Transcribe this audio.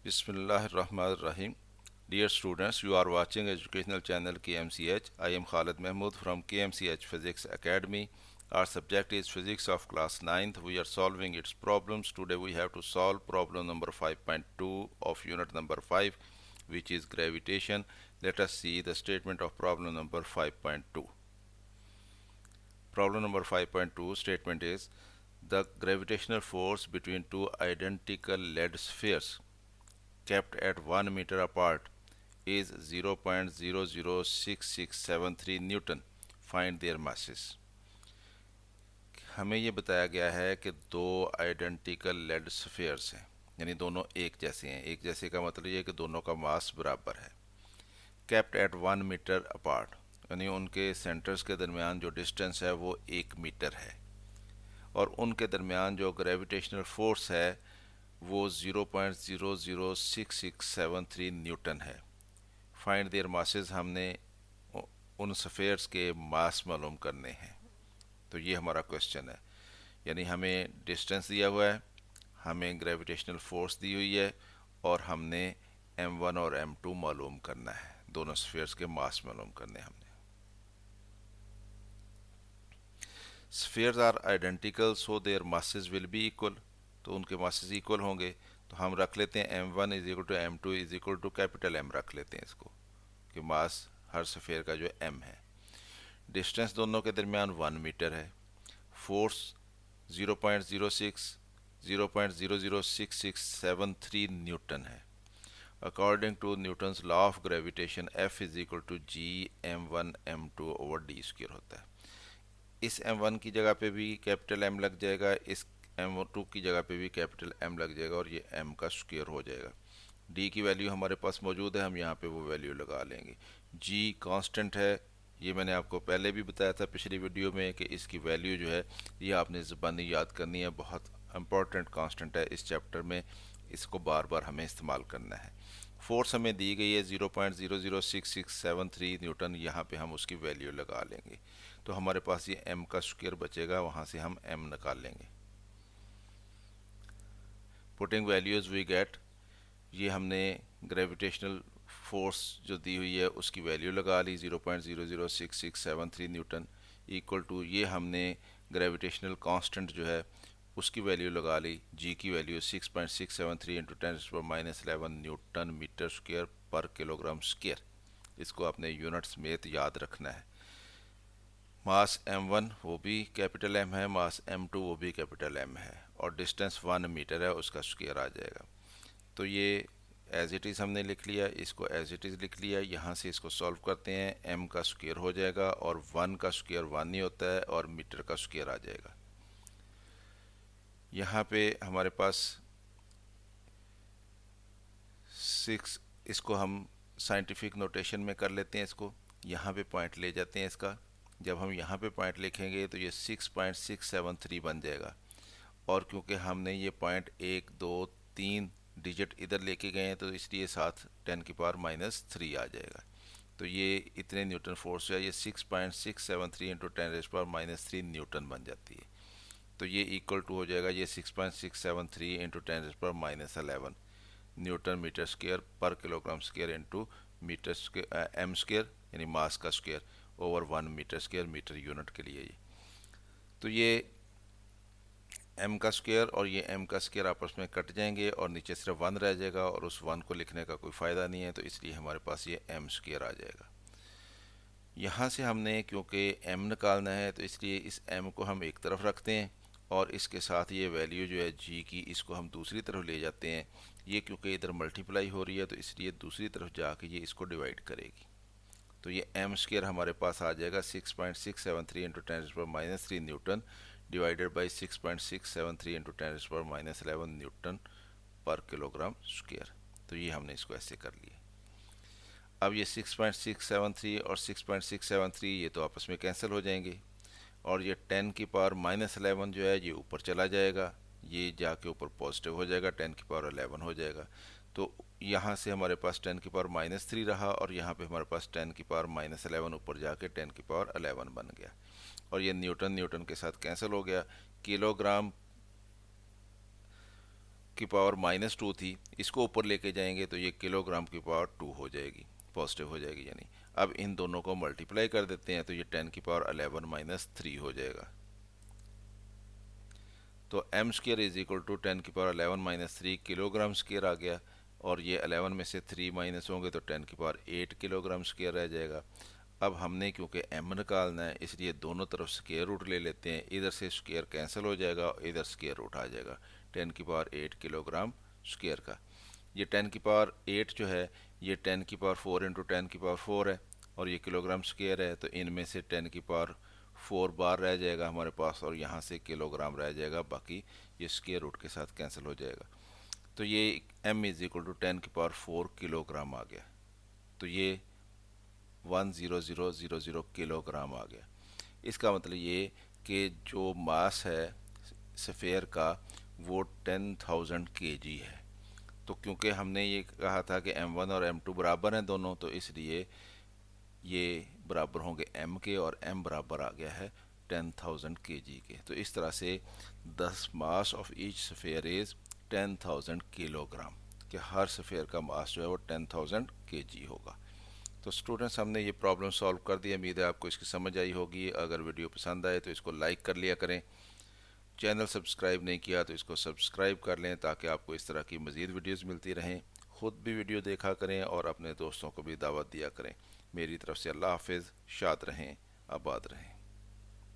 Bismillahirrahmanirrahim. Dear students, you are watching educational channel KMCH. I am Khalid Mahmood from KMCH Physics Academy. Our subject is physics of class 9th. We are solving its problems. Today we have to solve problem number 5.2 of unit number 5, which is gravitation. Let us see the statement of problem number 5.2. Problem number 5.2 statement is the gravitational force between two identical lead spheres kept at 1 meter apart is 0.006673 newton. Find their masses. हमें ये बताया गया है कि दो identical lead spheres हैं, यानी दोनों एक जैसे हैं. एक जैसे का मतलब ये है कि दोनों का मास बराबर है. केप्ट एट 1 मीटर अपार्ट, यानी उनके सेंटर्स के दरमियान जो डिस्टेंस है वो 1 मीटर है, और उनके दरमियान जो ग्रेविटेशनल फोर्स है वो 0.006673 न्यूटन है. फाइंड देयर मासेस, हमने उन स्फीयर्स के मास मालूम करने हैं. तो ये हमारा क्वेश्चन है, यानी हमें डिस्टेंस दिया हुआ है, हमें ग्रेविटेशनल फोर्स दी हुई है, और हमने m1 और m2 मालूम करना है. दोनों स्फीयर्स के मास मालूम करने हमने. Spheres are identical so their masses will be equal, तो उनके मासेस इक्वल होंगे. तो हम रख लेते हैं m1 is equal to m2 is equal to capital M रख लेते हैं इसको, कि मास हर स्फीयर का जो m है. डिस्टेंस दोनों के दरमियान 1 मीटर है. फोर्स 0.0066673 न्यूटन है. According to Newton's law of gravitation F is equal to G m1 m2 over d square होता है. इस m1 की जगह पे भी कैपिटल M लग जाएगा, इस m2 की जगह पे भी कैपिटल M लग जाएगा, और ये m का स्क्वायर हो जाएगा. d की वैल्यू हमारे पास मौजूद है, हम यहाँ पे वो वैल्यू लगा लेंगे. g कांस्टेंट है, ये मैंने आपको पहले भी बताया था पिछली वीडियो में कि इसकी वैल्यू जो है ये आपने ज़बानी याद करनी है. बहुत इंपॉर्टेंट कांस्टेंट है इस चैप्टर में, इसको बार बार हमें इस्तेमाल करना है. फोर्स हमें दी गई है 0.006673 न्यूटन, यहाँ पे हम उसकी वैल्यू लगा लेंगे. तो हमारे पास ये m का स्क्वायर बचेगा, वहाँ से हम m निकाल लेंगे. पुटिंग वैल्यूज़ वी गेट, ये हमने ग्रेविटेशनल फोर्स जो दी हुई है उसकी वैल्यू लगा ली 0.006673 न्यूटन, इक्वल टू ये हमने ग्रेविटेशनल कांस्टेंट जो है उसकी वैल्यू लगा ली. जी की value 6.673 into 10⁻11 newton metre square पर किलोग्राम स्क्वायर. इसको अपने यूनिट्स में याद रखना है. मास m1 वो भी कैपिटल M है, मास m2 वो भी कैपिटल M है, और डिस्टेंस 1 मीटर है, उसका स्क्वायर आ जाएगा. तो ये एज इट इज़ हमने लिख लिया, इसको एज इट इज़ लिख लिया. यहाँ से इसको सॉल्व करते हैं, m का स्क्वायर हो जाएगा, और 1 का स्क्वायर 1 ही होता है, और मीटर का स्क्वायर आ जाएगा. यहाँ पे हमारे पास 6, इसको हम साइंटिफिक नोटेशन में कर लेते हैं. इसको यहाँ पे पॉइंट ले जाते हैं इसका. जब हम यहाँ पे पॉइंट लिखेंगे तो ये 6.673 बन जाएगा, और क्योंकि हमने ये पॉइंट 1 2 3 डिजिट इधर लेके गए हैं तो इसलिए साथ 10 की पावर -3 आ जाएगा. तो ये इतने न्यूटन फोर्स है, ये 6.673 इंटू 10⁻³ न्यूटन बन जाती है. तो ये इक्वल टू हो जाएगा, ये 6.673 इंटू 10⁻11 न्यूटन मीटर स्क्वायर पर kilogram square into metre square m square, यानी मास का square over 1 metre square metre unit के लिए. ये तो ये m का स्क्वायर और ये m का स्क्वायर आपस में कट जाएंगे, और नीचे सिर्फ 1 रह जाएगा, और उस 1 को लिखने का कोई फ़ायदा नहीं है, तो इसलिए हमारे पास ये m स्क्वायर आ जाएगा. यहाँ से हमने क्योंकि m निकालना है तो इसलिए इस m को हम एक तरफ रखते हैं, और इसके साथ ये वैल्यू जो है g की, इसको हम दूसरी तरफ ले जाते हैं. ये क्योंकि इधर मल्टीप्लाई हो रही है तो इसलिए दूसरी तरफ जाके ये इसको डिवाइड करेगी. तो ये m स्क्वायर हमारे पास आ जाएगा 6.673 into 10⁻³ Newton divided by 6.673 into 10⁻11 Newton पर किलोग्राम स्क्वायर. तो ये हमने इसको ऐसे कर लिया. अब ये 6.673 और 6.673 ये तो आपस में कैंसिल हो जाएंगे, और ये 10 की पावर -11 जो है ये ऊपर चला जाएगा, ये जाके ऊपर पॉजिटिव हो जाएगा, 10 की पावर 11 हो जाएगा. तो यहाँ से हमारे पास 10 की पावर -3 रहा, और यहाँ पे हमारे पास 10 की पावर -11 ऊपर जाके 10 की पावर 11 बन गया, और ये न्यूटन न्यूटन के साथ कैंसिल हो गया. किलोग्राम की पावर -2 थी, इसको ऊपर लेके जाएंगे तो ये किलोग्राम की पावर 2 हो जाएगी, पॉजिटिव हो जाएगी यानी। अब इन दोनों को मल्टीप्लाई कर देते हैं तो ये 10 की पावर 11 - 3 हो जाएगा। तो m square is equal to 10 की पावर 11 - 3 किलोग्राम स्क्र आ गया, और ये 11 में से 3 माइनस होंगे तो 10 की पावर 8 किलोग्राम स्क्र रह जाएगा। अब हमने क्योंकि m निकालना है इसलिए दोनों तरफ स्क्वायर रूट ले लेते हैं, इधर से स्क्वायर कैंसिल हो जाएगा और इधर स्क्वायर रूट आ जाएगा 10 की पावर 8 किलोग्राम स्क्वायर का। ये 10 की पावर 8 जो है ये 10 की पावर 4 इंटू 10 की पावर 4 है, और ये किलोग्राम स्क्वायर है, तो इनमें से 10 की पावर 4 बार रह जाएगा हमारे पास, और यहाँ से किलोग्राम रह जाएगा, बाकी ये स्क्वायर रूट के साथ कैंसिल हो जाएगा। तो ये m इज इक्वल टू 10 की पावर 4 किलोग्राम आ गया। तो ये 10000 किलोग्राम आ गया। इसका मतलब ये कि जो मास है स्फेयर का वो 10,000 kg है। तो क्योंकि हमने ये कहा था कि m1 और m2 बराबर हैं दोनों, तो इसलिए ये बराबर होंगे m के, और m बराबर आ गया है 10,000 kg के। तो इस तरह से the mass of each sphere is 10,000 kilogram, कि हर स्फेयर का मास जो है वो 10,000 kg होगा। तो स्टूडेंट्स, हमने ये प्रॉब्लम सॉल्व कर दी। उम्मीद है आपको इसकी समझ आई होगी। अगर वीडियो पसंद आए तो इसको लाइक कर लिया करें। चैनल सब्सक्राइब नहीं किया तो इसको सब्सक्राइब कर लें, ताकि आपको इस तरह की मज़ीद वीडियोस मिलती रहें। ख़ुद भी वीडियो देखा करें और अपने दोस्तों को भी दावत दिया करें। मेरी तरफ से अल्लाह हाफिज़। शाद रहें, आबाद रहें।